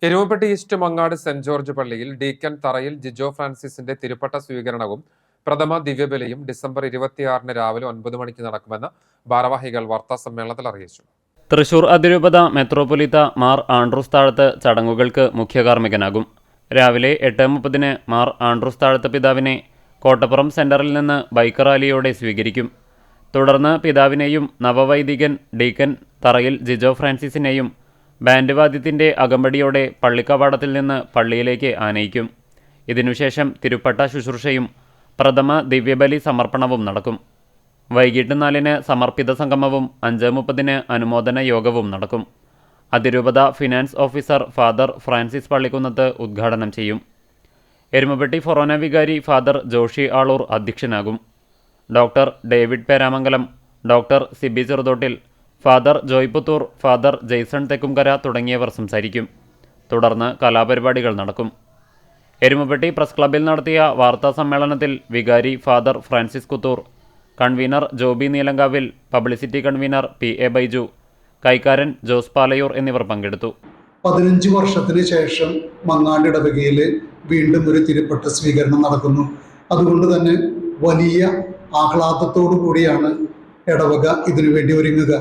Erumapetty East Mangad Saint George പള്ളിയിൽ deacon Tharayil Jijo ഫ്രാൻസിസിന്റെ തിരുപ്പട്ട സ്വീകരണവും പ്രഥമ ദിവ്യബലിയും December 26 രാവിലെ 9 മണിക്ക് നടക്കുമെന്ന് ഭാരവാഹികൾ വാർത്താസമ്മേളനത്തിൽ അറിയിച്ചു. തൃശൂർ അതിരൂപത മെത്രോപൊലീത്ത മാർ ആൻഡ്രൂസ് താഴത്ത് ചടങ്ങുകൾക്ക് മുഖ്യകാർമ്മികനാകും. രാവിലെ 8:30 മാർ ആൻഡ്രൂസ് താഴത്ത് പിതാവിനെ കോട്ടപ്പുറം സെന്ററിൽ നിന്ന് ബൈക്ക് റാലിയോടെ സ്വീകരിക്കും. തുടർന്ന് പിതാവിനെയും നവവൈദികൻ ഡീക്കൻ തറയിൽ ജിജോ ഫ്രാൻസിസിനെയും ബാൻഡ് വാദ്യത്തിൻ്റെ അകമ്പടിയോടെ പള്ളിക്കവാടത്തിൽ നിന്ന് പള്ളിയിലേക്ക് ആനയിക്കും. ഇതിനുശേഷം തിരുപ്പട്ട ശുശ്രൂഷയും പ്രഥമ ദിവ്യബലി സമർപ്പണവും നടക്കും. വൈകിട്ട് 4-ന് സമർപ്പിത സംഗമവും 5:30-ന് അനുമോദന യോഗവും നടക്കും. അതിരൂപത finance officer father Francis Pallikkunnath ഉദ്ഘാടനം ചെയ്യും. എരുമപ്പെട്ടി ഫൊറോന വികാരി ഫാദർ ജോഷി ആളൂർ അധ്യക്ഷനാകും. Doctor David Peramangalam, doctor Siby Cheruthottil, father Joy Puthur, father Jason Thekkumkara തുടങ്ങിയവർ സംസാരിക്കും. തുടർന്ന് കലാപരിപാടികൾ നടക്കും. എരുമപ്പെട്ടി പ്രസ് ക്ലബ്ബിൽ നടത്തിയ വാർത്താ സമ്മേളനത്തിൽ വികാരി father Francis Kuthur, convener Joby Neelankavil, publicity convener PA Baiju, കൈക്കാരൻ ജോസ് പാലയൂർ എന്നിവർ പങ്കെടുത്തു. 15 വർഷത്തിന് ശേഷം മങ്ങാട് ഇടവകയിൽ വീണ്ടും ഒരു തിരുപ്പട്ട സ്വീകരണം നടക്കുന്നു. അതുകൊണ്ട് തന്നെ വലിയ ആഹ്ലാദത്തോടു കൂടിയാണ് ഇടവക ഇതിനുവേണ്ടി ഒരുങ്ങുക.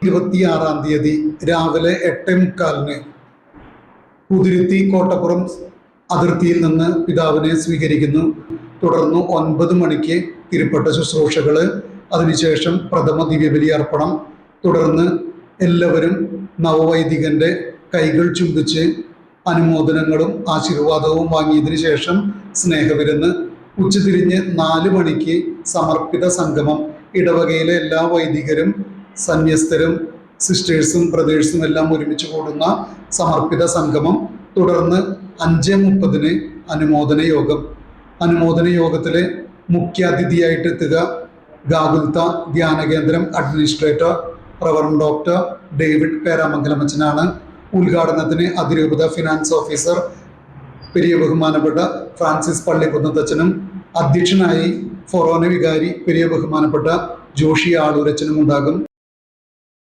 26-ാം തീയതി രാവിലെ 8:45-ന് കുതിരുത്തി കോട്ടപ്പുറം അതിർത്തിയിൽ നിന്ന് പിതാവിനെ സ്വീകരിക്കുന്നു. തുടർന്ന് 9 മണിക്ക് തിരുപ്പട്ട ശുശ്രൂഷകൾ, അതിനുശേഷം പ്രഥമ ദിവ്യബലി അർപ്പണം. തുടർന്ന് എല്ലാവരും നവവൈദികന്റെ കൈകൾ ചുംബിച്ച് അനുമോദനങ്ങളും ആശീർവാദവും വാങ്ങിയതിനു ശേഷം സ്നേഹവിരുന്ന്. ഉച്ചതിരിഞ്ഞ് 4 മണിക്ക് സമർപ്പിത സംഗമം. ഇടവകയിലെ എല്ലാ വൈദികരും സന്യസ്തരും സിസ്റ്റേഴ്സും ബ്രദേഴ്സും എല്ലാം ഒരുമിച്ച് കൂടുന്ന സമർപ്പിത സംഗമം. തുടർന്ന് 5:30-ന് അനുമോദന യോഗം. അനുമോദന യോഗത്തിലെ മുഖ്യാതിഥിയായിട്ട് എത്തുക ഗാകുൽത്ത ധ്യാന കേന്ദ്രം administrator reverend doctor David Peramangalam അച്ഛനാണ്. ഉദ്ഘാടനത്തിന് അതിരൂപത ഫിനാൻസ് ഓഫീസർ പെരിയ ബഹുമാനപ്പെട്ട ഫ്രാൻസിസ് പള്ളിക്കുന്നത്തച്ഛനും അധ്യക്ഷനായി ഫൊറോന വികാരി പെരിയ ബഹുമാനപ്പെട്ട ജോഷി ആളൂരച്ഛനും ഉണ്ടാകും.